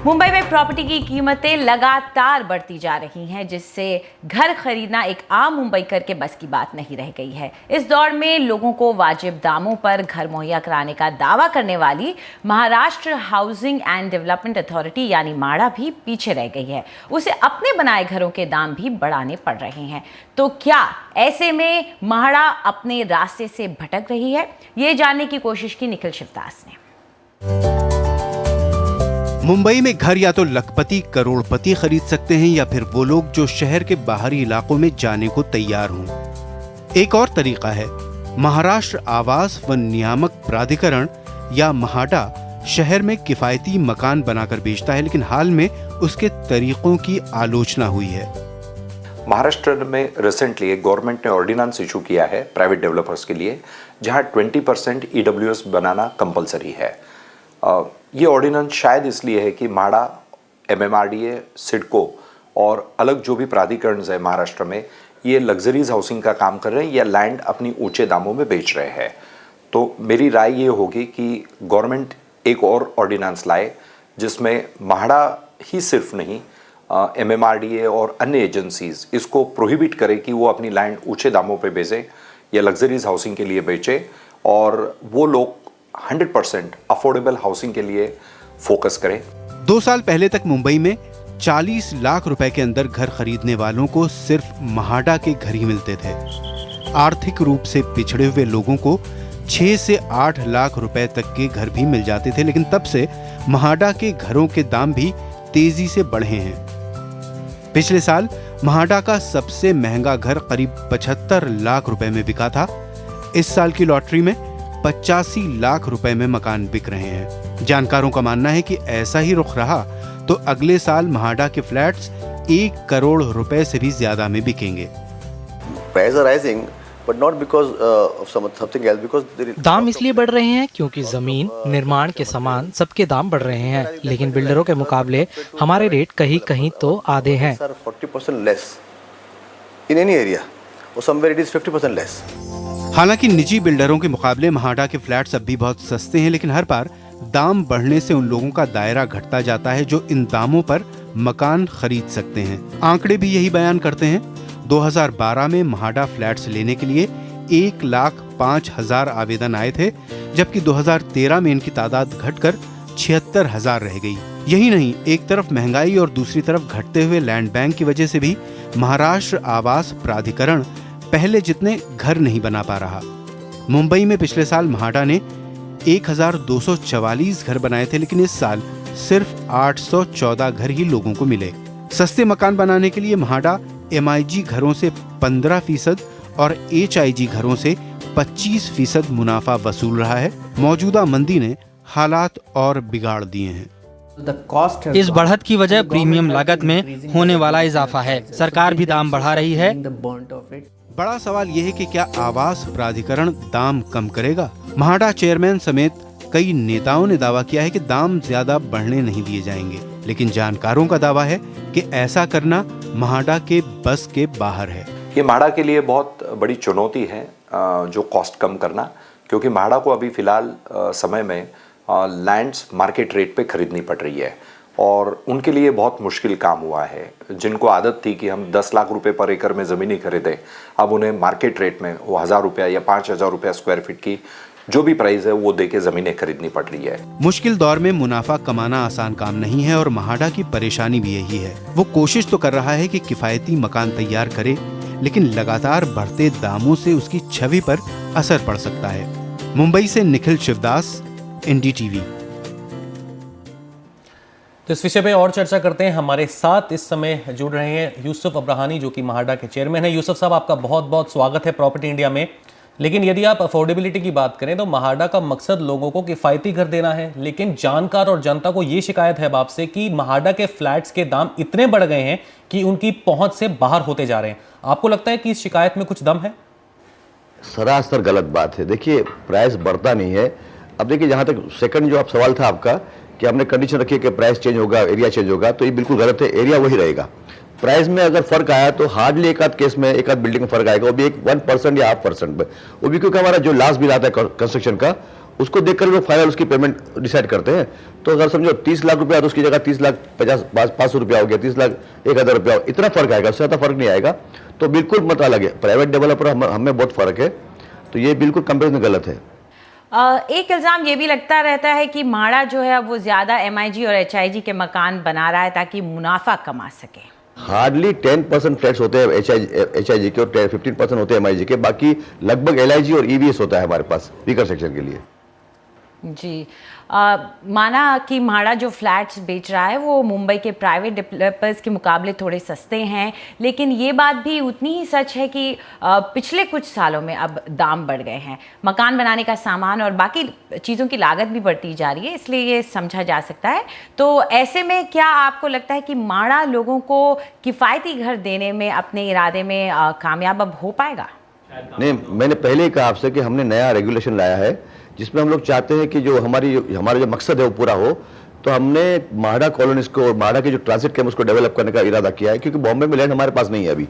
मुंबई में प्रॉपर्टी की कीमतें लगातार बढ़ती जा रही हैं, जिससे घर खरीदना एक आम मुंबईकर के बस की बात नहीं रह गई है। इस दौर में लोगों को वाजिब दामों पर घर मुहैया कराने का दावा करने वाली Maharashtra housing and development authority यानी माड़ा भी पीछे रह गई है। उसे अपने बनाए घरों के दाम भी बढ़ाने पड़ रहे हैं। तो क्या ऐसे में माड़ा अपने रास्ते से भटक रही है? ये जानने की कोशिश की निखिल शिवदास ने। मुंबई में घर या तो लखपति करोड़पति खरीद सकते हैं या फिर वो लोग जो शहर के बाहरी इलाकों में जाने को तैयार हों। एक और तरीका है, महाराष्ट्र आवास व नियामक प्राधिकरण या महाडा शहर में किफायती मकान बनाकर बेचता है, लेकिन हाल में उसके तरीकों की आलोचना हुई है। महाराष्ट्र में रिसेंटली एक गवर्नमेंट ने ऑर्डिनेंस इशू किया है प्राइवेट डेवलपर्स के लिए, जहां 20% ईडब्ल्यूएस बनाना कंपलसरी है। ये ऑर्डिनेंस शायद इसलिए है कि माड़ा, एमएमआरडीए, सिडको और अलग जो भी प्राधिकरण है महाराष्ट्र में, ये लग्जरीज हाउसिंग का काम कर रहे हैं या लैंड अपनी ऊंचे दामों में बेच रहे हैं। तो मेरी राय ये होगी कि गवर्नमेंट एक और ऑर्डिनेंस लाए जिसमें माड़ा ही सिर्फ नहीं, एमएमआरडीए और अन्य एजेंसीज इसको प्रोहिबिट करे कि वो अपनी लैंड ऊंचे दामों पे बेचे या लग्जरीज हाउसिंग के लिए बेचे, और वो लोग 100% अफोर्डेबल हाउसिंग के लिए फोकस करें। 2 साल पहले तक मुंबई में 40 लाख रुपए के अंदर घर खरीदने वालों को सिर्फ महाडा के घर ही मिलते थे। आर्थिक रूप से पिछड़े हुए लोगों को 6 से 8 लाख रुपए तक के घर भी मिल जाते थे, लेकिन तब से महाडा के घरों के दाम भी तेजी से बढ़े हैं। पिछले साल महाडा का सबसे महंगा घर करीब 75 लाख रुपए में बिका था। इस साल की लॉटरी में 85 लाख रुपए में मकान बिक रहे हैं। जानकारों का मानना है कि ऐसा ही रुख रहा तो अगले साल महाडा के फ्लैट्स 1 करोड़ रुपए से भी ज्यादा में बिकेंगे। दाम इसलिए बढ़ रहे हैं क्योंकि जमीन, निर्माण के सामान सबके दाम बढ़ रहे हैं, लेकिन बिल्डरों के मुकाबले हमारे रेट कहीं कहीं तो आधे हैं। हालांकि निजी बिल्डरों के मुकाबले महाडा के फ्लैट्स अब भी बहुत सस्ते हैं, लेकिन हर बार दाम बढ़ने से उन लोगों का दायरा घटता जाता है जो इन दामों पर मकान खरीद सकते हैं। आंकड़े भी यही बयान करते हैं। 2012 में महाडा फ्लैट्स लेने के लिए 1,05,000 आवेदन आए थे, जबकि 2013 में इनकी तादाद घटकर 76,000 रह गई। यही नहीं, एक तरफ महंगाई और दूसरी तरफ घटते हुए लैंड बैंक की वजह से भी महाराष्ट्र आवास प्राधिकरण पहले जितने घर नहीं बना पा रहा। मुंबई में पिछले साल महाडा ने 1,244 घर बनाए थे, लेकिन इस साल सिर्फ 814 घर ही लोगों को मिले। सस्ते मकान बनाने के लिए महाडा MIG घरों से 15% और HIG घरों से 25% मुनाफा वसूल रहा है। मौजूदा मंदी ने हालात और बिगाड़ दिए हैं। इस बढ़त की वजह प्रीमियम लागत में होने वाला इजाफा है। सरकार भी दाम बढ़ा रही है। बड़ा सवाल यह है कि क्या आवास प्राधिकरण दाम कम करेगा? महाडा चेयरमैन समेत कई नेताओं ने दावा किया है कि दाम ज्यादा बढ़ने नहीं दिए जाएंगे, लेकिन जानकारों का दावा है कि ऐसा करना महाडा के बस के बाहर है। ये माड़ा के लिए बहुत बड़ी चुनौती है जो कॉस्ट कम करना, क्योंकि माड़ा को अभी फिलहाल समय में लैंड्स मार्केट रेट पे खरीदनी पड़ रही है और उनके लिए बहुत मुश्किल काम हुआ है। जिनको आदत थी कि हम 10 लाख रुपए पर एकड़ में ज़मीन ही खरीदे, अब उन्हें मार्केट रेट में वो 1,000 रुपया या 5,000 रुपया स्क्वायर फीट की जो भी प्राइस है वो देके ज़मीनें खरीदनी पड़ रही है। मुश्किल दौर में मुनाफा कमाना आसान काम नहीं है और महाडा की परेशानी भी यही है। वो कोशिश तो कर रहा है कि किफायती मकान तैयार करे, लेकिन लगातार बढ़ते दामों से उसकी छवि पर असर पड़ सकता है। मुंबई से निखिल शिवदास, NDTV। तो इस विषय पे और चर्चा करते हैं। हमारे साथ इस समय जुड़ रहे हैं यूसुफ अब्राहानी, जो कि महाडा के चेयरमैन हैं। यूसुफ साहब, आपका बहुत बहुत स्वागत है प्रॉपर्टी इंडिया में। लेकिन यदि आप अफोर्डेबिलिटी की बात करें तो महाडा का मकसद लोगों को किफ़ायती घर देना है, लेकिन जानकार और जनता को ये शिकायत है आपसे कि महाडा के फ्लैट्स के दाम इतने बढ़ गए हैं कि उनकी पहुंच से बाहर होते जा रहे हैं। आपको लगता है कि इस शिकायत में कुछ दम है? सरासर गलत बात है। देखिए, प्राइस बढ़ता नहीं है। अब देखिए, जहां तक सेकंड जो आप सवाल था आपका कि हमने कंडीशन रखी है कि प्राइस चेंज होगा, एरिया चेंज होगा, तो ये बिल्कुल गलत है। एरिया वही रहेगा। प्राइस में अगर फर्क आया तो हार्डली एक आध केस में, एक आध बिल्डिंग में फर्क आएगा, वो भी 1% या 0.5% में। वो भी क्योंकि हमारा जो लास्ट बिल आता है कंस्ट्रक्शन का, उसको देखकर लोग फाइनल उसकी पेमेंट डिसाइड करते हैं। तो अगर समझो 30 लाख रुपया तो उसकी जगह 30,50,500 रुपया हो गया, 30 लाख 1,000 रुपया, इतना फर्क आएगा, उससे ज़्यादा फर्क नहीं आएगा। तो बिल्कुल मत अलग है, प्राइवेट डेवलपर हमें बहुत फर्क है, तो ये बिल्कुल कंपेरिजन गलत है। एक इल्ज़ाम ये भी लगता रहता है कि म्हाडा जो है वो ज़्यादा MIG और HIG के मकान बना रहा है ताकि मुनाफा कमा सके। हार्डली 10% फ्लैट्स होते हैं HIG के और 15% होते हैं MIG के, बाकी लगभग LIG और EVS होता है हमारे पास वीकर सेक्शन के लिए। जी, माना कि म्हाडा जो फ्लैट्स बेच रहा है वो मुंबई के प्राइवेट डेवलपर्स के मुकाबले थोड़े सस्ते हैं, लेकिन ये बात भी उतनी ही सच है कि पिछले कुछ सालों में अब दाम बढ़ गए हैं। मकान बनाने का सामान और बाकी चीज़ों की लागत भी बढ़ती जा रही है, इसलिए ये समझा जा सकता है। तो ऐसे में क्या आपको लगता है कि म्हाडा लोगों को किफ़ायती घर देने में अपने इरादे में कामयाब अब हो पाएगा? नहीं, मैंने पहले ही कहा आपसे कि हमने नया रेगुलेशन लाया है जिसमें हम लोग चाहते हैं कि जो हमारा जो मकसद है वो पूरा हो। तो हमने म्हाडा कॉलोनीज को, म्हाडा के जो ट्रांसिट कैंप उसको डेवलप करने का इरादा किया है, क्योंकि बॉम्बे में लैंड हमारे पास नहीं है अभी।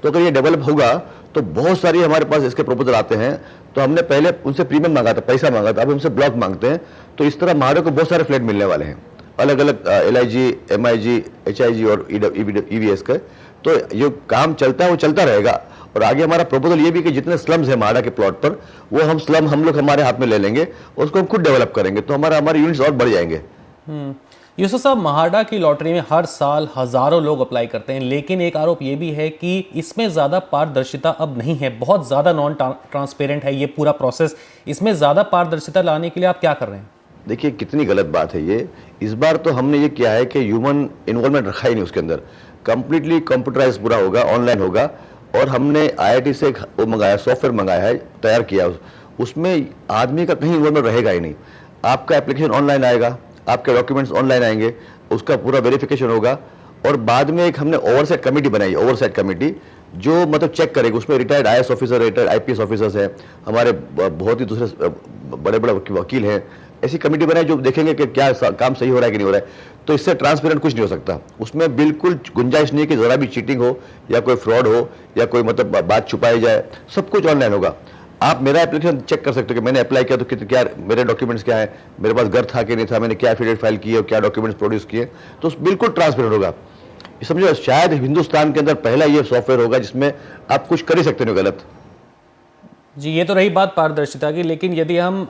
तो अगर ये डेवलप होगा तो बहुत सारी हमारे पास इसके प्रपोजल आते हैं। तो हमने पहले उनसे प्रीमियम मांगा था, पैसा मांगा था, अब हमसे ब्लॉक मांगते हैं। तो इस तरह म्हाडा को बहुत सारे फ्लैट मिलने वाले हैं, अलग अलग LIG, MIG, HIG और EVS के। तो जो काम चलता है वो चलता रहेगा। और आगे हमारा प्रपोजल ये भी कि जितने स्लम्स है म्हाडा के प्लॉट पर, वो हम लोग हमारे हाथ में ले लेंगे, उसको हम खुद डेवलप करेंगे, तो हमारे यूनिट्स और बढ़ जाएंगे। यूसुफ साहब, म्हाडा की लॉटरी में हर साल हजारों लोग अप्लाई करते हैं, लेकिन एक आरोप ये भी है कि इसमें ज़्यादा पारदर्शिता अब नहीं है, बहुत ज़्यादा नॉन ट्रांसपेरेंट है ये पूरा प्रोसेस। इसमें ज़्यादा पारदर्शिता लाने के लिए आप क्या कर रहे हैं? देखिए कितनी गलत बात है ये। इस बार तो हमने ये किया है कि ह्यूमन इन्वॉल्वमेंट रखा ही नहीं उसके अंदर, कंप्लीटली कंप्यूटराइज पूरा होगा, ऑनलाइन होगा। और हमने IIT से वो मंगाया, सॉफ्टवेयर मंगाया है, तैयार किया, उसमें आदमी का कहीं इन्वॉल्वमेंट रहेगा ही नहीं। आपका एप्लीकेशन ऑनलाइन आएगा, आपके डॉक्यूमेंट्स ऑनलाइन आएंगे, उसका पूरा वेरिफिकेशन होगा। और बाद में एक हमने ओवरसाइट कमेटी बनाई, ओवरसाइट कमेटी, जो मतलब चेक करेगी। उसमें retired IAS officer, retired IPS officers हैं, हमारे बहुत ही दूसरे बड़े बड़े वकील हैं। ऐसी कमेटी बनाई जो देखेंगे कि क्या काम सही हो रहा है कि नहीं हो रहा है। तो इससे ट्रांसपेरेंट कुछ नहीं हो सकता, उसमें बिल्कुल गुंजाइश नहीं है कि जरा भी चीटिंग हो या कोई फ्रॉड हो या कोई मतलब बात छुपाई जाए। सब कुछ ऑनलाइन होगा। आप मेरा एप्लीकेशन चेक कर सकते हो कि मैंने अप्लाई किया तो क्या मेरे डॉक्यूमेंट्स क्या है, मेरे पास घर था कि नहीं था, मैंने क्या एफिडेविट फाइल किए और क्या डॉक्यूमेंट्स प्रोड्यूस किए। तो बिल्कुल ट्रांसपेरेंट होगा। समझो शायद हिंदुस्तान के अंदर पहला ये सॉफ्टवेयर होगा जिसमें आप कुछ कर ही सकते हो गलत। जी, ये तो रही बात पारदर्शिता की, लेकिन यदि हम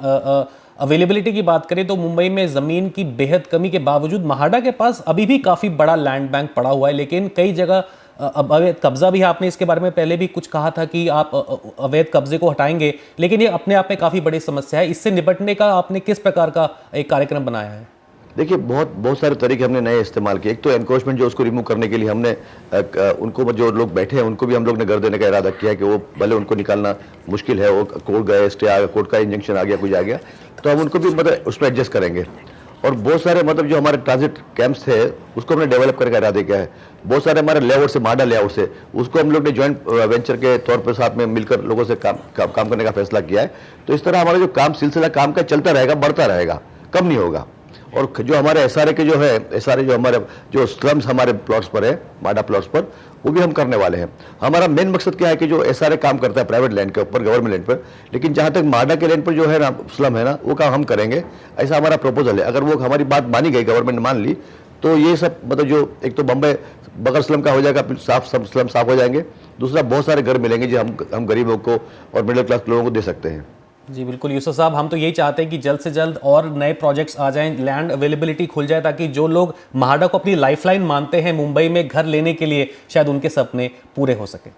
अवेलेबिलिटी की बात करें तो मुंबई में ज़मीन की बेहद कमी के बावजूद म्हाडा के पास अभी भी काफ़ी बड़ा लैंड बैंक पड़ा हुआ है, लेकिन कई जगह अवैध कब्जा भी है। आपने इसके बारे में पहले भी कुछ कहा था कि आप अवैध कब्जे को हटाएंगे, लेकिन ये अपने आप में काफ़ी बड़ी समस्या है। इससे निपटने का आपने किस प्रकार का एक कार्यक्रम बनाया है? देखिए बहुत सारे तरीके हमने नए इस्तेमाल किए। एक तो एनक्रोचमेंट, जो उसको रिमूव करने के लिए हमने उनको, जो लोग बैठे हैं उनको भी हम लोग ने घर देने का इरादा किया है कि वो भले उनको निकालना मुश्किल है, वो कोर्ट गए, स्टे आ गया, कोर्ट का इंजंक्शन आ गया, कुछ आ गया, तो हम उनको भी मतलब उसमें एडजस्ट करेंगे। और बहुत सारे मतलब जो हमारे ट्रांजिट कैंप्स थे उसको हमने डेवलप करने का इरादा किया है। बहुत सारे हमारे लेआउट से, म्हाडा लेआउट से, उसको हम लोग ने ज्वाइंट वेंचर के तौर पर साथ में मिलकर लोगों से काम करने का फैसला किया है। तो इस तरह हमारा जो सिलसिला काम का चलता रहेगा, बढ़ता रहेगा, कम नहीं होगा। और जो हमारे SRA के जो है, SRA जो हमारे जो स्लम्स हमारे प्लॉट्स पर है, म्हाडा प्लॉट्स पर, वो भी हम करने वाले हैं। हमारा मेन मकसद क्या है कि जो SRA काम करता है प्राइवेट लैंड के ऊपर, गवर्नमेंट लैंड पर, लेकिन जहां तक म्हाडा के लैंड पर जो है ना स्लम है ना, वो काम हम करेंगे, ऐसा हमारा प्रपोजल है। अगर वो हमारी बात मानी गई, गवर्नमेंट मान ली, तो ये सब मतलब जो एक तो बम्बई बगर स्लम का हो जाएगा, स्लम साफ हो जाएंगे। दूसरा बहुत सारे घर मिलेंगे जो हम गरीबों को और मिडिल क्लास लोगों को दे सकते हैं। जी बिल्कुल यूसुफ साहब, हम तो यही चाहते हैं कि जल्द से जल्द और नए प्रोजेक्ट्स आ जाएं, लैंड अवेलेबिलिटी खुल जाए, ताकि जो लोग म्हाडा को अपनी लाइफलाइन मानते हैं मुंबई में घर लेने के लिए, शायद उनके सपने पूरे हो सके।